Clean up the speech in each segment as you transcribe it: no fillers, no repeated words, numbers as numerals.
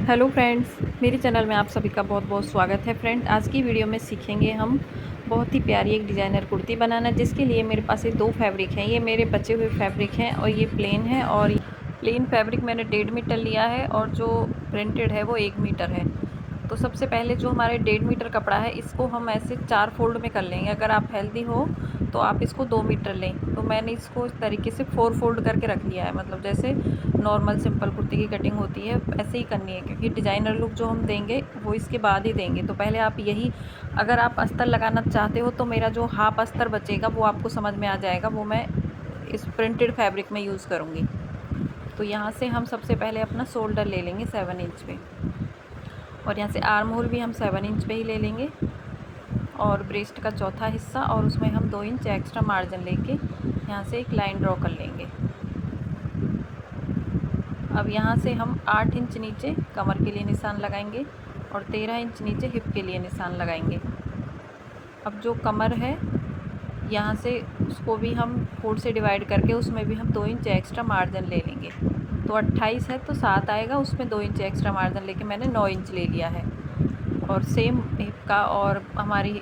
Hello friends, मेरे channel में आप सभी का बहुत बहुत स्वागत है। फ्रेंड, आज की वीडियो में सीखेंगे हम बहुत ही प्यारी एक डिज़ाइनर कुर्ती बनाना, जिसके लिए मेरे पास ये दो फैब्रिक हैं। ये मेरे बचे हुए फैब्रिक हैं और ये प्लेन है। और प्लेन फैब्रिक मैंने 1.5 मीटर लिया है और जो प्रिंटेड है वो 1 मीटर है। तो सबसे पहले जो हमारे 1.5 मीटर कपड़ा है, इसको हम ऐसे 4 फोल्ड में कर लेंगे। अगर आप हेल्दी हो तो आप इसको 2 मीटर लें। तो मैंने इसको इस तरीके से 4 फोल्ड करके रख लिया है। मतलब जैसे नॉर्मल सिंपल कुर्ती की कटिंग होती है ऐसे ही करनी है, क्योंकि डिज़ाइनर लुक जो हम देंगे वो इसके बाद ही देंगे। तो पहले आप यही, अगर आप अस्तर लगाना चाहते हो तो मेरा जो हाफ अस्तर बचेगा वो आपको समझ में आ जाएगा, वो मैं इस प्रिंटेड फैब्रिक में यूज़ करूँगी। तो यहाँ से हम सबसे पहले अपना शोल्डर ले लेंगे 7 इंच पे, और यहाँ से आर्म होल भी हम 7 इंच पे ही ले लेंगे, और ब्रेस्ट का चौथा हिस्सा, और उसमें हम 2 इंच एक्स्ट्रा मार्जिन लेके यहाँ से एक लाइन ड्रॉ कर लेंगे। अब यहाँ से हम 8 इंच नीचे कमर के लिए निशान लगाएंगे और 13 इंच नीचे हिप के लिए निशान लगाएंगे। अब जो कमर है यहाँ से उसको भी हम 4 से डिवाइड करके उसमें भी हम 2 इंच एक्स्ट्रा मार्जिन ले लेंगे। तो 28 है तो 7 आएगा, उसमें 2 इंच एक्स्ट्रा मार्जिन लेके मैंने 9 इंच ले लिया है। और सेम हिप का और हमारी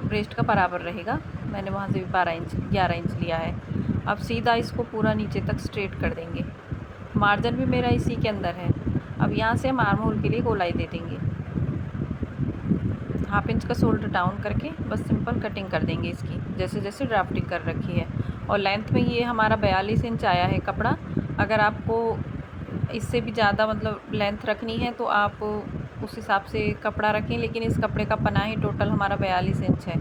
ब्रेस्ट का बराबर रहेगा, मैंने वहाँ से भी 11 इंच लिया है। अब सीधा इसको पूरा नीचे तक स्ट्रेट कर देंगे। मार्जिन भी मेरा इसी के अंदर है। अब यहाँ से हम आर्म होल के लिए गोलाई दे देंगे। 1/2 इंच का शोल्डर डाउन करके बस सिंपल कटिंग कर देंगे इसकी, जैसे जैसे ड्राफ्टिंग कर रखी है। और लेंथ में ये हमारा 42 इंच आया है कपड़ा। अगर आपको इससे भी ज़्यादा मतलब लेंथ रखनी है तो आप उस हिसाब से कपड़ा रखें, लेकिन इस कपड़े का पना ही टोटल हमारा 42 इंच है,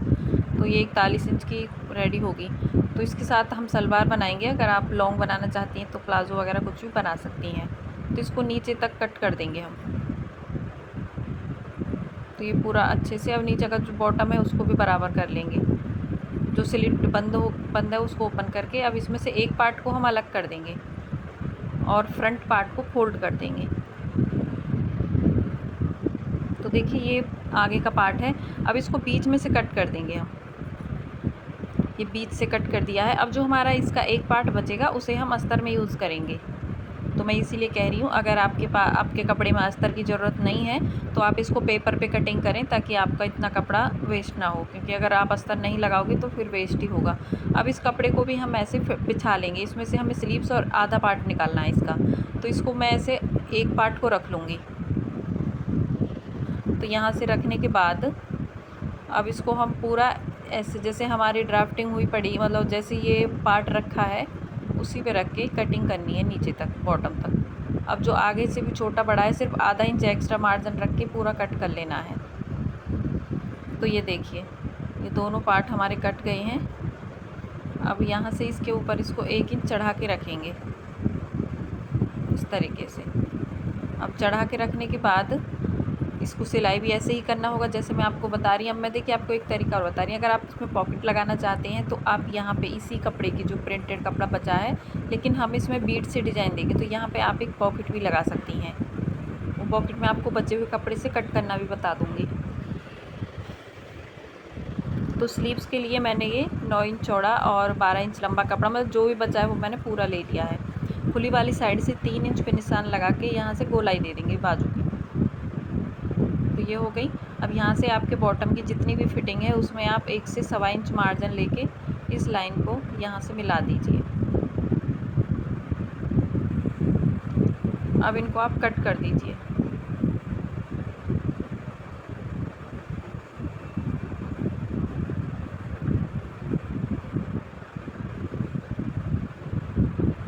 तो ये 41 इंच की रेडी होगी। तो इसके साथ हम सलवार बनाएंगे। अगर आप लॉन्ग बनाना चाहती हैं तो प्लाजो वगैरह कुछ भी बना सकती हैं। तो इसको नीचे तक कट कर देंगे हम। तो ये पूरा अच्छे से, अब नीचे का जो बॉटम है उसको भी बराबर कर लेंगे। जो स्लिट बंद है उसको ओपन करके अब इसमें से एक पार्ट को हम अलग कर देंगे और फ्रंट पार्ट को फोल्ड कर देंगे। तो देखिए ये आगे का पार्ट है। अब इसको बीच में से कट कर देंगे हम। ये बीच से कट कर दिया है। अब जो हमारा इसका एक पार्ट बचेगा उसे हम अस्तर में यूज़ करेंगे। तो मैं इसीलिए कह रही हूँ, अगर आपके कपड़े में अस्तर की ज़रूरत नहीं है तो आप इसको पेपर पे कटिंग करें, ताकि आपका इतना कपड़ा वेस्ट ना हो, क्योंकि अगर आप अस्तर नहीं लगाओगे तो फिर वेस्ट ही होगा। अब इस कपड़े को भी हम ऐसे बिछा लेंगे। इसमें से हमें स्लीव्स और आधा पार्ट निकालना है इसका। तो इसको मैं ऐसे एक पार्ट को रख लूँगी। तो यहाँ से रखने के बाद अब इसको हम पूरा ऐसे, जैसे हमारी ड्राफ्टिंग हुई पड़ी, मतलब जैसे ये पार्ट रखा है उसी पे रख के कटिंग करनी है नीचे तक, बॉटम तक। अब जो आगे से भी छोटा बड़ा है, सिर्फ आधा इंच एक्स्ट्रा मार्जिन रख के पूरा कट कर लेना है। तो ये देखिए, ये दोनों पार्ट हमारे कट गए हैं। अब यहाँ से इसके ऊपर इसको 1 इंच चढ़ा के रखेंगे इस तरीके से। अब चढ़ा के रखने के बाद इसको सिलाई भी ऐसे ही करना होगा जैसे मैं आपको बता रही हूँ। अब मैं देखिए आपको एक तरीका और बता रही हूँ। अगर आप इसमें पॉकेट लगाना चाहते हैं तो आप यहाँ पे इसी कपड़े की, जो प्रिंटेड कपड़ा बचा है लेकिन हम इसमें बीट से डिज़ाइन देंगे, तो यहाँ पे आप एक पॉकेट भी लगा सकती हैं। वो पॉकेट में आपको बचे हुए कपड़े से कट करना भी बता दूँगी। तो स्लीव्स के लिए मैंने ये 9 इंच चौड़ा और 12 इंच लंबा कपड़ा, मतलब जो भी बचा है वो मैंने पूरा ले लिया है। खुली वाली साइड से 3 इंच पे निशान लगा के यहाँ से गोलाई दे देंगे बाजू की। तो ये हो गई। अब यहाँ से आपके बॉटम की जितनी भी फिटिंग है उसमें आप 1 से 1.25 इंच मार्जिन लेके इस लाइन को यहाँ से मिला दीजिए। अब इनको आप कट कर दीजिए।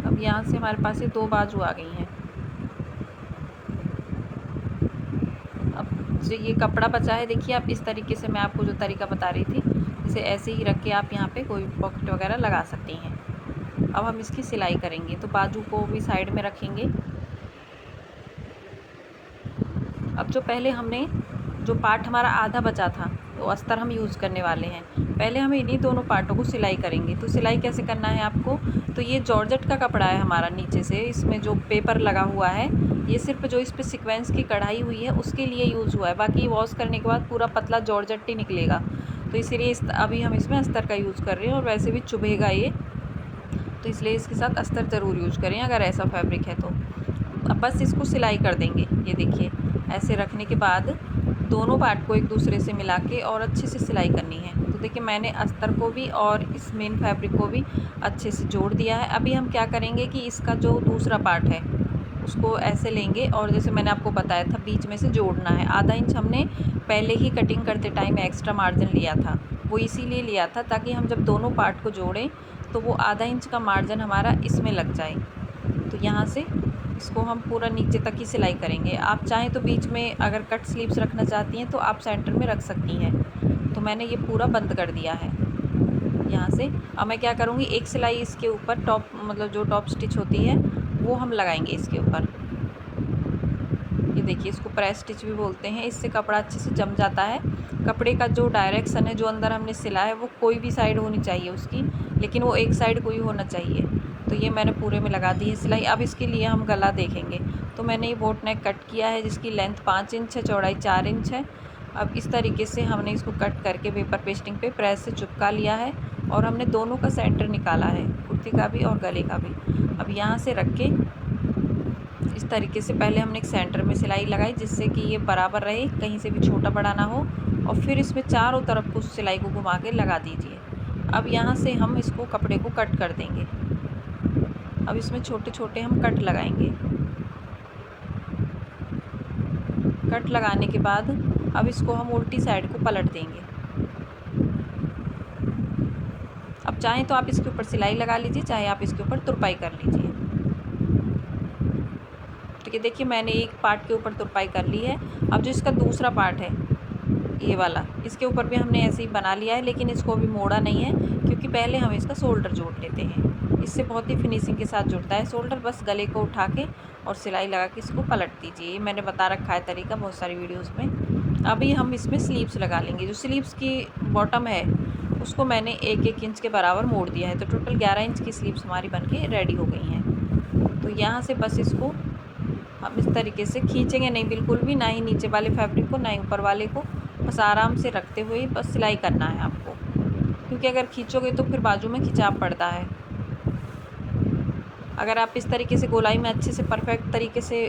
अब यहाँ से हमारे पास ये 2 बाजू आ गई हैं। अब जो ये कपड़ा बचा है, देखिए आप इस तरीके से, मैं आपको जो तरीका बता रही थी, इसे ऐसे ही रख के आप यहाँ पे कोई पॉकेट वगैरह लगा सकती हैं। अब हम इसकी सिलाई करेंगे। तो बाजू को भी साइड में रखेंगे। अब जो पहले हमने, जो पार्ट हमारा आधा बचा था, तो अस्तर हम यूज़ करने वाले हैं। पहले हम इन्हीं दोनों पार्टों को सिलाई करेंगे। तो सिलाई कैसे करना है आपको, तो ये जॉर्जेट का कपड़ा है हमारा, नीचे से इसमें जो पेपर लगा हुआ है, ये सिर्फ जो इस पर सीक्वेंस की कढ़ाई हुई है उसके लिए यूज़ हुआ है। बाकी वॉश करने के बाद पूरा पतला जॉर्जेट ही निकलेगा। तो इसीलिए अभी हम इसमें अस्तर का यूज़ कर रहे हैं, और वैसे भी चुभेगा ये, तो इसलिए इसके साथ अस्तर ज़रूर यूज़ करें अगर ऐसा फैब्रिक है तो। अब बस इसको सिलाई कर देंगे। ये देखिए ऐसे रखने के बाद दोनों पार्ट को एक दूसरे से मिला के और अच्छे से सिलाई करनी है। तो देखिए मैंने अस्तर को भी और इस मेन फैब्रिक को भी अच्छे से जोड़ दिया है। अभी हम क्या करेंगे कि इसका जो दूसरा पार्ट है उसको ऐसे लेंगे और जैसे मैंने आपको बताया था बीच में से जोड़ना है। आधा इंच हमने पहले ही कटिंग करते टाइम एक्स्ट्रा मार्जिन लिया था, वो इसीलिए लिया था ताकि हम जब दोनों पार्ट को जोड़ें तो वो आधा इंच का मार्जिन हमारा इसमें लग जाए। तो यहाँ से इसको हम पूरा नीचे तक ही सिलाई करेंगे। आप चाहें तो बीच में अगर कट स्लीव्स रखना चाहती हैं तो आप सेंटर में रख सकती हैं। तो मैंने ये पूरा बंद कर दिया है यहाँ से। अब मैं क्या करूँगी, एक सिलाई इसके ऊपर टॉप मतलब जो टॉप स्टिच होती है वो हम लगाएंगे इसके ऊपर। ये देखिए इसको प्रेस स्टिच भी बोलते हैं। इससे कपड़ा अच्छे से जम जाता है। कपड़े का जो डायरेक्शन है, जो अंदर हमने सिला है, वो कोई भी साइड होनी चाहिए उसकी, लेकिन वो एक साइड को ही होना चाहिए। तो ये मैंने पूरे में लगा दी है सिलाई। अब इसके लिए हम गला देखेंगे। तो मैंने ये बोट नेक कट किया है जिसकी लेंथ 5 इंच है, चौड़ाई 4 इंच है। अब इस तरीके से हमने इसको कट करके पेपर पेस्टिंग पे प्रेस से चिपका लिया है और हमने दोनों का सेंटर निकाला है, कुर्ती का भी और गले का भी। अब यहाँ से रख के इस तरीके से पहले हमने एक सेंटर में सिलाई लगाई जिससे कि ये बराबर रहे, कहीं से भी छोटा बड़ा ना हो। और फिर इसमें चारों तरफ उस सिलाई को घुमा के लगा दीजिए। अब यहाँ से हम इसको कपड़े को कट कर देंगे। अब इसमें छोटे छोटे हम कट लगाएंगे। कट लगाने के बाद अब इसको हम उल्टी साइड को पलट देंगे। अब चाहें तो आप इसके ऊपर सिलाई लगा लीजिए, चाहे आप इसके ऊपर तुरपाई कर लीजिए। तो ये देखिए मैंने एक पार्ट के ऊपर तुरपाई कर ली है। अब जो इसका दूसरा पार्ट है ये वाला, इसके ऊपर भी हमने ऐसे ही बना लिया है, लेकिन इसको भी मोड़ा नहीं है क्योंकि पहले हम इसका शोल्डर जोड़ लेते हैं। इससे बहुत ही फिनिशिंग के साथ जुड़ता है शोल्डर। बस गले को उठा के और सिलाई लगा के इसको पलट दीजिए। मैंने बता रखा है तरीका बहुत सारी वीडियोस में। अभी हम इसमें स्लीव्स लगा लेंगे। जो स्लीव्स की बॉटम है उसको मैंने 1-1 इंच के बराबर मोड़ दिया है। तो टोटल 11 इंच की स्लीव्स हमारी बनके रेडी हो गई हैं। तो यहाँ से बस इसको हम इस तरीके से खींचेंगे नहीं बिल्कुल भी, ना ही नीचे वाले फैब्रिक को ना ही ऊपर वाले को। बस आराम से रखते हुए बस सिलाई करना है आपको, क्योंकि अगर खींचोगे तो फिर बाजू में खिंचाव पड़ता है। अगर आप इस तरीके से गोलाई में अच्छे से परफेक्ट तरीके से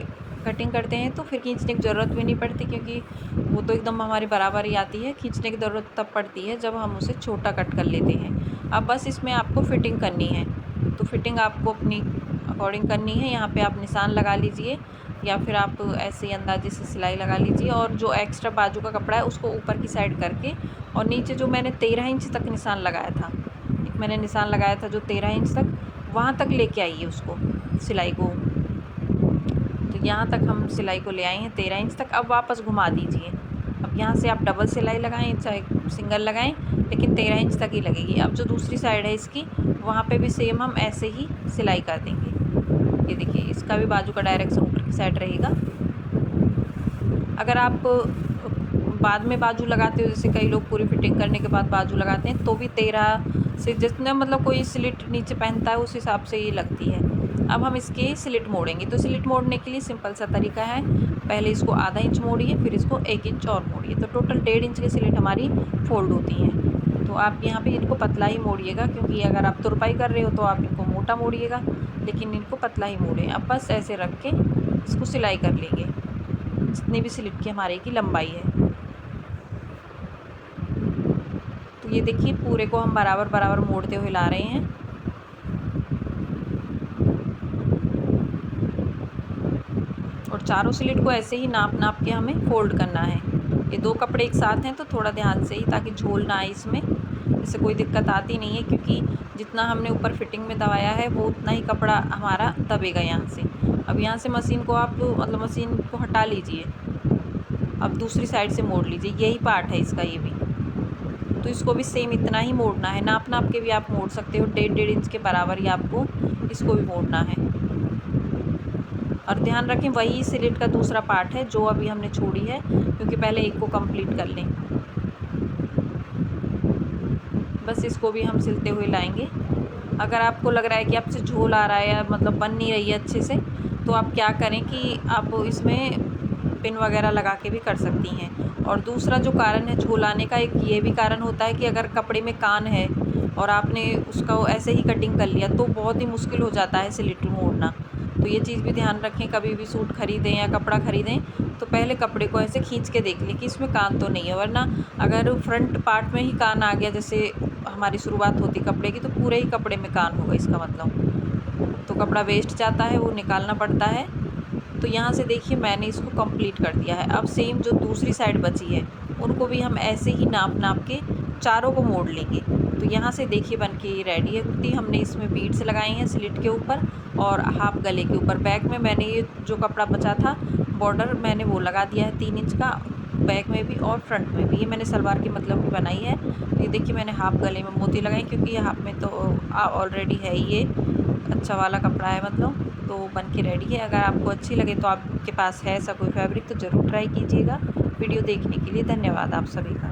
कटिंग करते हैं तो फिर खींचने की ज़रूरत भी नहीं पड़ती, क्योंकि वो तो एकदम हमारी बराबर ही आती है। खींचने की ज़रूरत तब पड़ती है जब हम उसे छोटा कट कर लेते हैं। अब बस इसमें आपको फ़िटिंग करनी है, तो फिटिंग आपको अपनी अकॉर्डिंग करनी है। यहाँ पे आप निशान लगा लीजिए या फिर आप ऐसे ही अंदाजे से सिलाई लगा लीजिए। और जो एक्स्ट्रा बाजू का कपड़ा है उसको ऊपर की साइड करके और नीचे जो मैंने 13 इंच तक निशान लगाया था, एक मैंने निशान लगाया था जो 13 इंच तक, वहाँ तक लेके आइए उसको सिलाई को। तो यहाँ तक हम सिलाई को ले आए हैं 13 इंच तक। अब वापस घुमा दीजिए। अब यहाँ से आप डबल सिलाई लगाएं चाहे सिंगल लगाएं, लेकिन 13 इंच तक ही लगेगी। अब जो दूसरी साइड है इसकी, वहाँ पे भी सेम हम ऐसे ही सिलाई कर देंगे। ये देखिए इसका भी बाजू का डायरेक्शन ऊपर की साइड रहेगा। अगर आप बाद में बाजू लगाते हो, जैसे कई लोग पूरी फिटिंग करने के बाद बाजू लगाते हैं, तो भी 13 से जितना मतलब कोई स्लिट नीचे पहनता है उस हिसाब से ये लगती है। अब हम इसके स्लिट मोड़ेंगे। तो स्लिट मोड़ने के लिए सिंपल सा तरीका है, पहले इसको आधा इंच मोड़िए, फिर इसको 1 इंच और मोड़िए। तो टोटल 1.5 इंच की स्लिट हमारी फोल्ड होती हैं। तो आप यहाँ पे इनको पतला ही मोड़िएगा, क्योंकि अगर आप तुरपाई कर रहे हो तो आप इनको मोटा मोड़िएगा, लेकिन इनको पतला ही मोड़ें। अब बस ऐसे रख के इसको सिलाई कर लेंगे जितनी भी स्लिट की हमारे की लंबाई है। तो ये देखिए पूरे को हम बराबर बराबर मोड़ते हुए ला रहे हैं। और चारों स्लिट को ऐसे ही नाप नाप के हमें फोल्ड करना है। ये 2 कपड़े एक साथ हैं तो थोड़ा ध्यान से ही, ताकि झोल ना आए इसमें, इससे कोई दिक्कत आती नहीं है, क्योंकि जितना हमने ऊपर फिटिंग में दबाया है वो उतना ही कपड़ा हमारा दबेगा यहाँ से। अब यहाँ से मशीन को आप मतलब मशीन को हटा लीजिए। अब दूसरी साइड से मोड़ लीजिए। यही पार्ट है इसका ये भी, तो इसको भी सेम इतना ही मोड़ना है। नाप नाप के भी आप मोड़ सकते हो, 1.5 इंच के बराबर ही आपको इसको भी मोड़ना है। और ध्यान रखें वही स्लिट का दूसरा पार्ट है जो अभी हमने छोड़ी है, क्योंकि पहले एक को कंप्लीट कर लें। बस इसको भी हम सिलते हुए लाएंगे। अगर आपको लग रहा है कि आपसे झोल आ रहा है या मतलब बन नहीं रही है अच्छे से, तो आप क्या करें कि आप इसमें पिन वगैरह लगा के भी कर सकती हैं। और दूसरा जो कारण है झोल आने का, एक ये भी कारण होता है कि अगर कपड़े में कान है और आपने उसका ऐसे ही कटिंग कर लिया तो बहुत ही मुश्किल हो जाता है स्लिट मोड़ना। तो ये चीज़ भी ध्यान रखें, कभी भी सूट ख़रीदें या कपड़ा ख़रीदें तो पहले कपड़े को ऐसे खींच के देख लें कि इसमें कान तो नहीं है, वरना अगर फ्रंट पार्ट में ही कान आ गया, जैसे हमारी शुरुआत होती कपड़े की, तो पूरे ही कपड़े में कान होगा इसका मतलब, तो कपड़ा वेस्ट जाता है, वो निकालना पड़ता है। तो यहाँ से देखिए मैंने इसको कंप्लीट कर दिया है। अब सेम जो दूसरी साइड बची है उनको भी हम ऐसे ही नाप नाप के चारों को मोड़ लेंगे। तो यहाँ से देखिए बन के ये रेडी है कुर्ती। हमने इसमें बीड्स लगाई हैं स्लिट के ऊपर और हाफ गले के ऊपर। बैक में मैंने ये जो कपड़ा बचा था बॉर्डर मैंने वो लगा दिया है 3 इंच का, बैक में भी और फ्रंट में भी। ये मैंने सलवार के मतलब की बनाई है। तो ये देखिए मैंने हाफ गले में मोती लगाए, क्योंकि ये हाफ में तो ऑलरेडी है ही, ये अच्छा वाला कपड़ा है मतलब, तो बन के रेडी है। अगर आपको अच्छी लगे तो आपके पास है ऐसा कोई फैब्रिक तो ज़रूर ट्राई कीजिएगा। वीडियो देखने के लिए धन्यवाद आप सभी का।